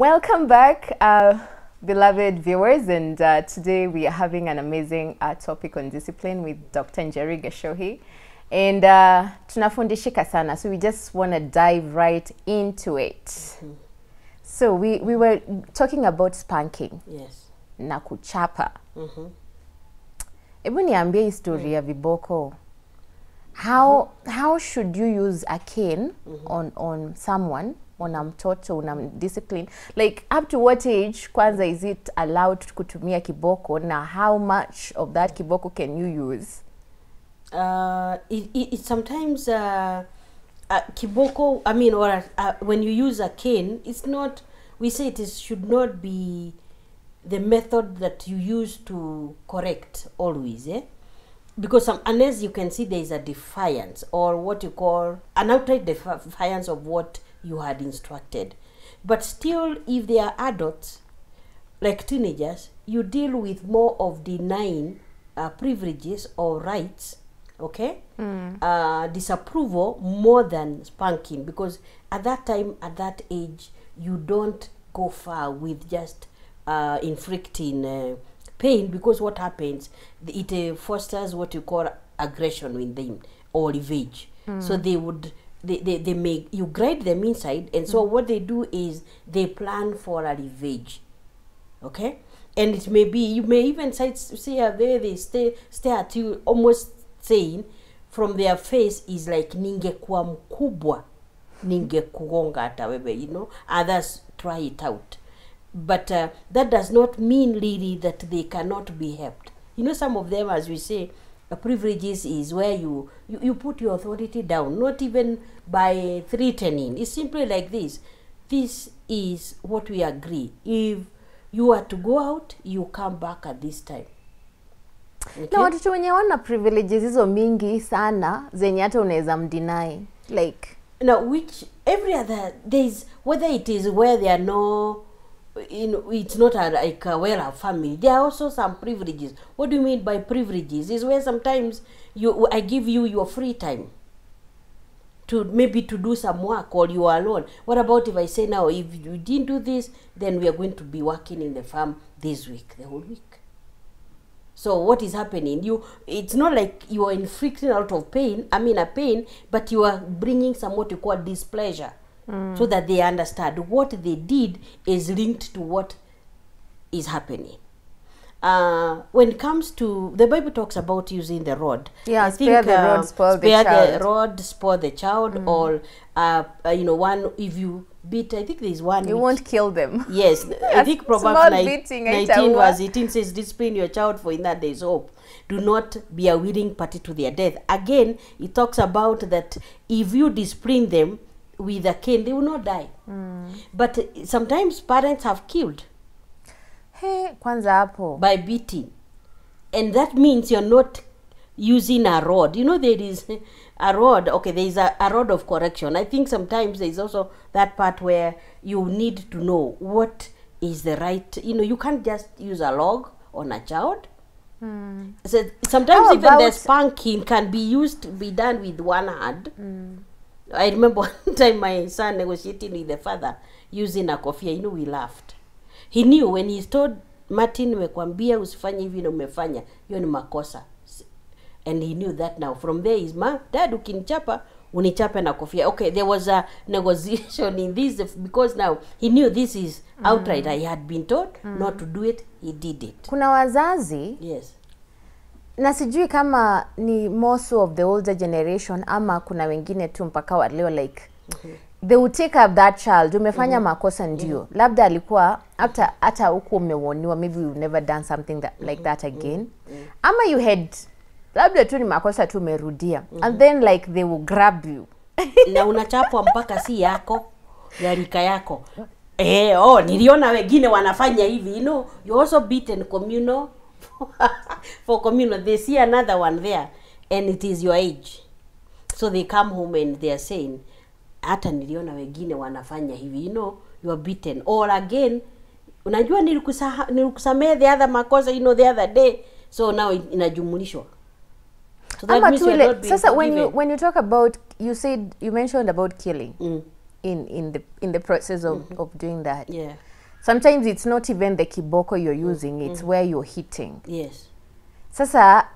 Welcome back, beloved viewers, and today we are having an amazing topic on discipline with Dr. Njeri Gacohi, and tunafundishika sana, so we just want to dive right into it. So we were talking about spanking. Yes. Na kuchapa. Hebu niambie historia viboko. How should you use a cane on someone, on a mtoto, discipline? Like, up to what age kwanza is it allowed kutumia kiboko, na how much of that kiboko can you use? It sometimes kiboko, I mean, or when you use a cane, it's not, we say it should not be the method that you use to correct always, eh? Because unless you can see there is a defiance, or what you call an outright defiance of what you had instructed. But still, if they are adults, like teenagers, you deal with more of denying privileges or rights, okay? Disapproval more than spanking, because at that time, at that age, you don't go far with just inflicting pain, because what happens, it fosters what you call aggression in them, or revenge. So they make you grade them inside, and so what they do is they plan for a revenge, okay? And it may be, you may even see how they stare at you, almost saying from their face is like ningekuwa mkubwa ningekugonga hata wewe, you know. Others try it out, but that does not mean really that they cannot be helped. You know, some of them, as we say, privileges is where you put your authority down, not even by threatening. It's simply like this. This is what we agree. If you are to go out, you come back at this time. Okay? Na watoto wenye wana privileges hizo mingi sana zenye hata unaweza mdeny, like, now, which every other days, whether it is where they are no, you know, it's not like a well-off family, there are also some privileges. What do you mean by privileges? Is where sometimes I give you your free time to maybe to do some work, or you are alone. What about if I say, now, if you didn't do this, then we are going to be working in the farm this week, the whole week. So what is happening? It's not like you are inflicting out of pain, I mean a pain, but you are bringing some what you call displeasure, so that they understand what they did is linked to what is happening. When it comes to, the Bible talks about using the rod. yeah, spare the rod, spoil the child. The rod, spoil the child, or you know, one, if you beat, I think there is one, you won't kill them. Yes, I think Proverbs 19 verse 18 says, discipline your child, for in that there is hope. Do not be a willing party to their death. Again, it talks about that if you discipline them with a cane, they will not die. But sometimes parents have killed Kwanza hapo by beating, and that means you're not using a rod. You know, there is a rod, okay, there is a rod of correction. I think sometimes there is also that part where you need to know what is the right, you know, you can't just use a log on a child. So sometimes How even about the spanking can be done with one hand. I remember one time my son negotiating with the father using a kofia. You know, we laughed. He knew when he told Martin, nimekwambia usifanye hivi na umefanya, hiyo ni makosa. And he knew that now. From there is, dad, ukinichapa, unichape na kofia. Okay, there was a negotiation in this, because now he knew this is outright. I had been told not to do it, he did it. kuna wazazi, Yes. na sijui kama ni most of the older generation ama kuna wengine tu mpaka wa leo, like they will take up that child. Umefanya makosa ndio, labda alikuwa hata huko umewoniwa, maybe you never done something that like that again, ama you had labda tu ni makosa tu umerudia, and then like they will grab you Na unachapwa mpaka si yako, ya rika yako. Niliona wengine wanafanya hivi, you know, you also beaten communal for communal. They see another one there, and it is your age, so they come home and they are saying, hata niliona wengine wanafanya hivi, you know, you are beaten. Or again, unajua nilikusamea the other makosa, you know, the other day, so now inajumulishwa. So that means you're not being sasa forgiven. when you talk about, you mentioned about killing in the process of doing that. Yeah. sometimes it's not even the kiboko you're using, it's where you're hitting. Yes. Sasa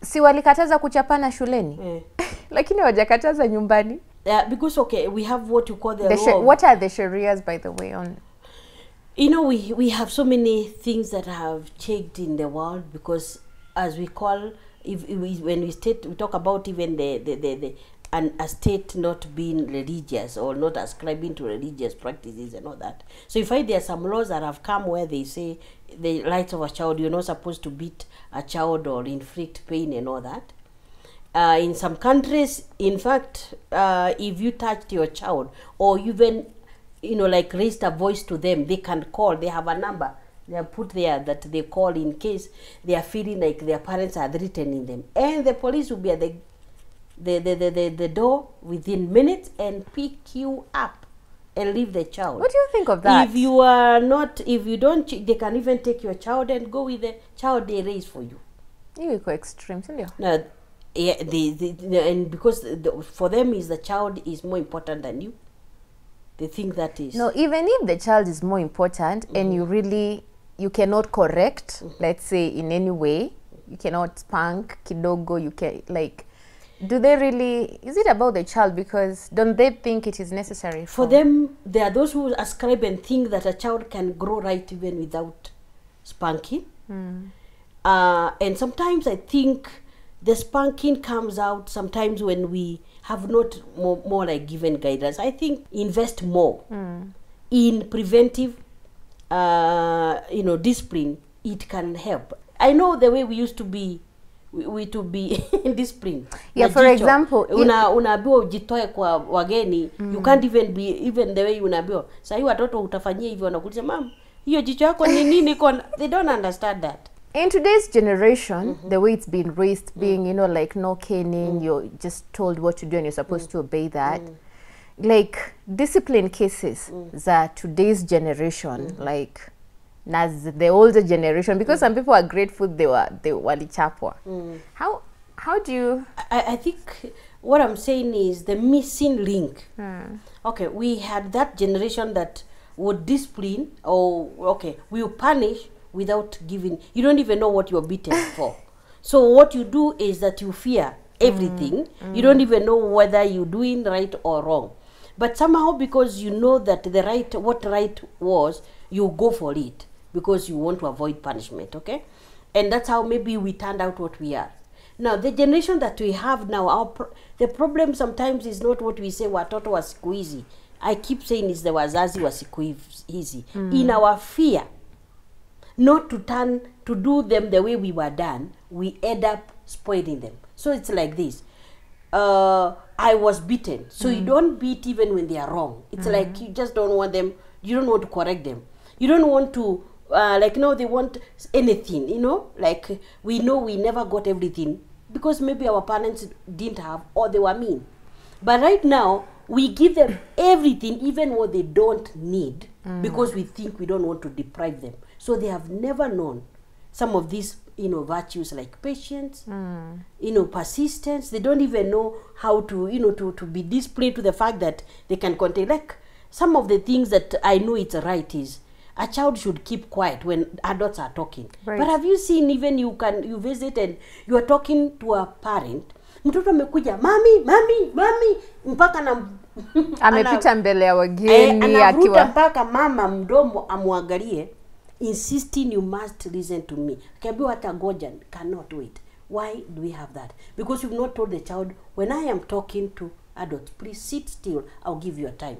si walikataza kuchapana shuleni? Lakini wajakataza nyumbani. Yeah, because okay, we have what you call the law. What are the sharias, by the way, on? You know, we have so many things that have changed in the world, because as we call, when we talk about even a state not being religious or not ascribing to religious practices and all that. So you find there are some laws that have come where they say the rights of a child, you're not supposed to beat a child or inflict pain and all that. In some countries, in fact, if you touched your child or even, you know, like raised a voice to them, they can call. They have a number they are put there that they call in case they are feeling like their parents are threatening them, and the police will be at the door within minutes and pick you up and leave the child. What do you think of that? If you are not, if you don't, they can even take your child and go with the child they raise for you. You go extreme, isn't No, yeah, and because for them is the child is more important than you. They think that is no. Even if the child is more important, and you cannot correct, let's say in any way, you cannot spank kidogo. You can like. Do they really, is it about the child? Because don't they think it is necessary? For them, there are those who ascribe and think that a child can grow right even without spanking. And sometimes I think the spanking comes out sometimes when we have not more like given guidance. I think invest more in preventive, discipline. It can help. I know the way we used to be, we to be disciplined. Yeah, for example, unaambiwa ujitoe kwa wageni, you can't even be even the way unaambiwa. Sasa hiyo watoto utafanyia hivyo, wanakuuliza mama, hiyo jicho yako ni nini? They don't understand that. In today's generation, the way it's been raised, being, like no caning, you're just told what to do and you're supposed to obey that. Like discipline cases that today's generation, like as the older generation, because some people are grateful they walichapwa. How do you? I think what I'm saying is the missing link. Okay, we had that generation that would discipline, or okay, will punish without giving. You don't even know what you're beaten for. So what you do is that you fear everything. You don't even know whether you're doing right or wrong. But somehow, because you know that what right was, you go for it because you want to avoid punishment, okay? And that's how maybe we turned out what we are. Now, the generation that we have now, the problem sometimes is not what we say, watoto wa siku hizi. I keep saying is the wazazi wa siku hizi. In our fear, not to do them the way we were done, we end up spoiling them. So it's like this. I was beaten. So you don't beat even when they are wrong. It's like you just don't want them, you don't want to correct them. You don't want to, they want anything, like we know we never got everything because maybe our parents didn't have or they were mean. But right now, we give them everything, even what they don't need, because we think we don't want to deprive them. So they have never known some of these, virtues like patience, persistence. They don't even know how to, to be disciplined to the fact that they can contain. Like some of the things that I know it's right is a child should keep quiet when adults are talking. Right. But have you seen, even you visit and you are talking to a parent, mtoto amekuja mami mpaka na amepita mbele ya wageni akiwa mpaka mama mdomo amwangalie, insisting you must listen to me. Akiambiwa hata ngoja, cannot wait. Why do we have that? Because you've not told the child, when I am talking to adults, please sit still, I'll give you a time.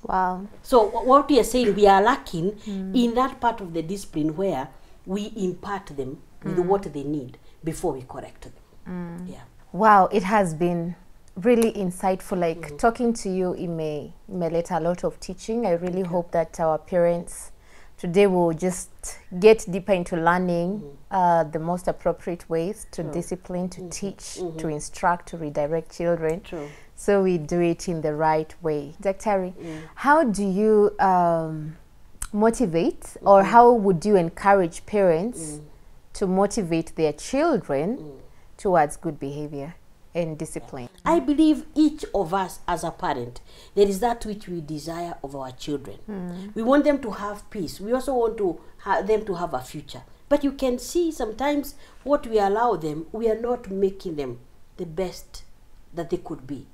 Wow. So what we are saying, we are lacking in that part of the discipline where we impart them with what they need before we correct them. Yeah. Wow, it has been really insightful. Like talking to you, it may let a lot of teaching. I really hope that our parents today will just get deeper into learning the most appropriate ways to discipline, to teach, to instruct, to redirect children. True. So we do it in the right way. Dr. How do you motivate, or how would you encourage parents to motivate their children towards good behavior? and discipline. I believe each of us as a parent, there is that which we desire of our children. We want them to have peace. We also want to them to have a future. But you can see sometimes what we allow them, we are not making them the best that they could be.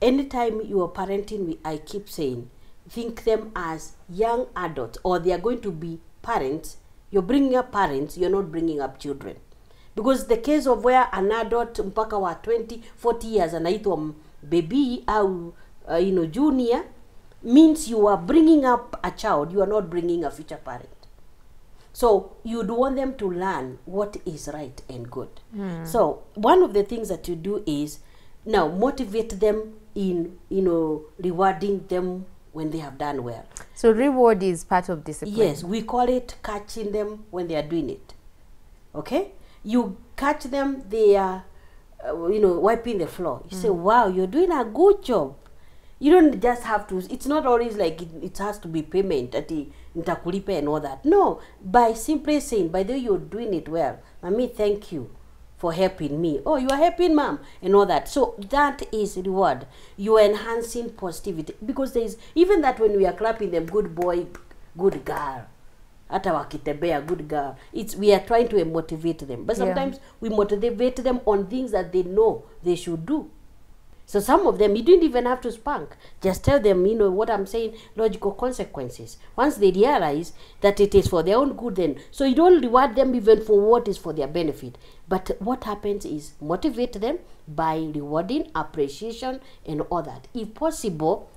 Anytime you are parenting, I keep saying, think them as young adults, or they are going to be parents. You're bringing up parents, you're not bringing up children. Because the case of where an adult mpaka wa 20, 40 years anaitwa baby au junior, means you are bringing up a child, you are not bringing a future parent. So you'd want them to learn what is right and good. So one of the things that you do is now motivate them in rewarding them when they have done well. So reward is part of discipline. Yes, we call it catching them when they are doing it. Okay, you catch them, they are wiping the floor. You say, wow, you're doing a good job. You don't just have to, it's not always like it has to be payment at the nitakulipe and all that. No, by simply saying, by the way you're doing it well, mommy, thank you for helping me. Oh, you are helping mom and all that. So that is reward. You are enhancing positivity, because there is even that when we are clapping them, good boy, good girl, hata wakitembea, good girl, we are trying to motivate them. But sometimes we motivate them on things that they know they should do. So some of them, you didn't even have to spank. Just tell them, what I'm saying, logical consequences. Once they realize that it is for their own good, then, so you don't reward them even for what is for their benefit. But what happens is motivate them by rewarding, appreciation, and all that. If possible,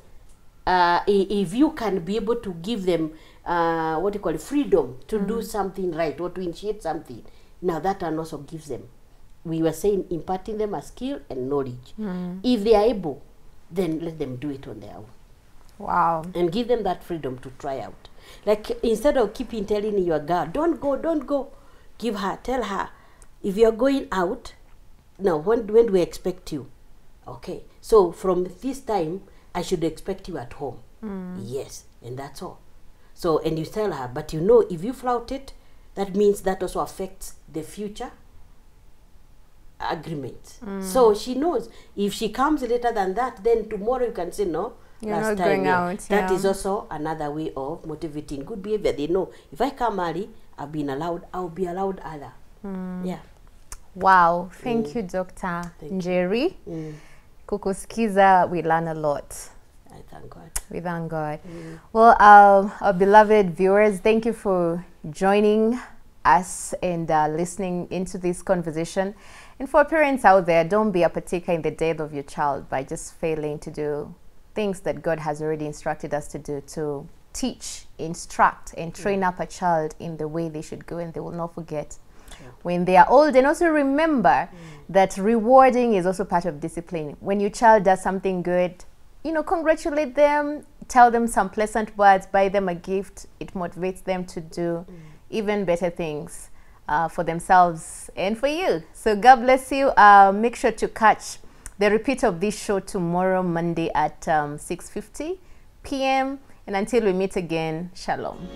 if you can be able to give them, freedom to do something right, or to initiate something, now that one also gives them. We were saying imparting them a skill and knowledge. If they are able, then let them do it on their own. Wow. And give them that freedom to try out. Like, instead of keeping telling your girl, don't go, tell her, if you're going out, now when do we expect you? Okay, so from this time, I should expect you at home. Yes, and that's all. So, and you tell her, but if you flout it, that means that also affects the future agreement. So she knows if she comes later than that, then tomorrow you can say no, you're not going out. That is also another way of motivating good behavior. They know if I come early, I've been allowed, I'll be allowed other. Yeah. Wow, thank you, Dr. Njeri. Kukusikiza, we learn a lot. I thank God. We thank God. Well, our beloved viewers, thank you for joining us and listening into this conversation. And for parents out there, don't be a partaker in the death of your child by just failing to do things that God has already instructed us to do, to teach, instruct, and train up a child in the way they should go, and they will not forget when they are old. And also remember that rewarding is also part of discipline. When your child does something good, congratulate them, tell them some pleasant words, buy them a gift. It motivates them to do even better things for themselves and for you. So God bless you. Make sure to catch the repeat of this show tomorrow, Monday at 6:50 p.m. And until we meet again, shalom.